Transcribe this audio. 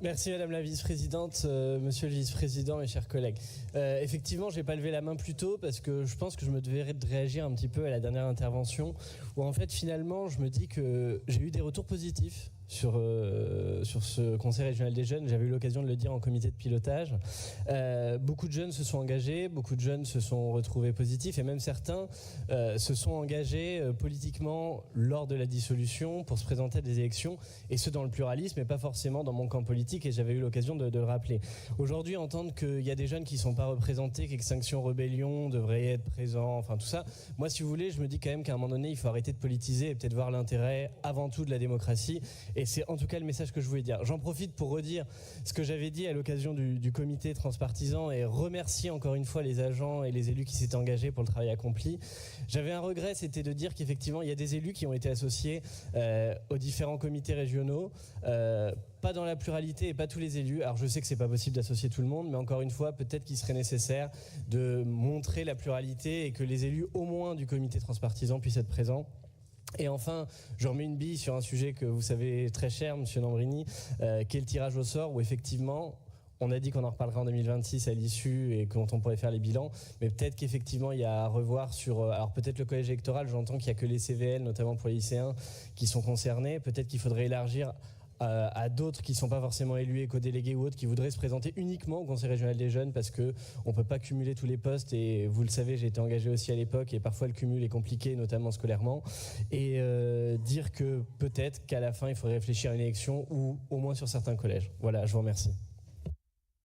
Merci Madame la Vice-Présidente, Monsieur le Vice-Président, mes chers collègues. Effectivement, j'ai pas levé la main plus tôt parce que je pense que je me devais de réagir un petit peu à la dernière intervention où en fait finalement je me dis que j'ai eu des retours positifs sur ce Conseil régional des jeunes. J'avais eu l'occasion de le dire en comité de pilotage. Beaucoup de jeunes se sont engagés, beaucoup de jeunes se sont retrouvés positifs et même certains se sont engagés politiquement lors de la dissolution pour se présenter à des élections, et ce dans le pluralisme et pas forcément dans mon camp politique, et j'avais eu l'occasion de le rappeler. Aujourd'hui, entendre qu'il y a des jeunes qui ne sont pas représentés, qu'Extinction Rebellion devrait être présent, enfin tout ça, moi si vous voulez, je me dis quand même qu'à un moment donné, il faut arrêter de politiser et peut-être voir l'intérêt avant tout de la démocratie. Et c'est en tout cas le message que je voulais dire. J'en profite pour redire ce que j'avais dit à l'occasion du comité transpartisan et remercier encore une fois les agents et les élus qui s'étaient engagés pour le travail accompli. J'avais un regret, c'était de dire qu'effectivement il y a des élus qui ont été associés aux différents comités régionaux, pas dans la pluralité et pas tous les élus. Alors je sais que c'est pas possible d'associer tout le monde, mais encore une fois, peut-être qu'il serait nécessaire de montrer la pluralité et que les élus au moins du comité transpartisan puissent être présents. Et enfin, je remets une bille sur un sujet que vous savez très cher, Monsieur Nambrini, qui est le tirage au sort, où effectivement, on a dit qu'on en reparlera en 2026 à l'issue et quand on pourrait faire les bilans, mais peut-être qu'effectivement il y a à revoir sur, alors peut-être le collège électoral, j'entends qu'il n'y a que les CVL, notamment pour les lycéens, qui sont concernés, peut-être qu'il faudrait élargir à d'autres qui ne sont pas forcément élus, éco-délégués ou autres, qui voudraient se présenter uniquement au Conseil régional des jeunes, parce qu'on ne peut pas cumuler tous les postes, et vous le savez, j'ai été engagé aussi à l'époque, et parfois le cumul est compliqué, notamment scolairement, et dire que peut-être qu'à la fin, il faudrait réfléchir à une élection, ou au moins sur certains collèges. Voilà, je vous remercie.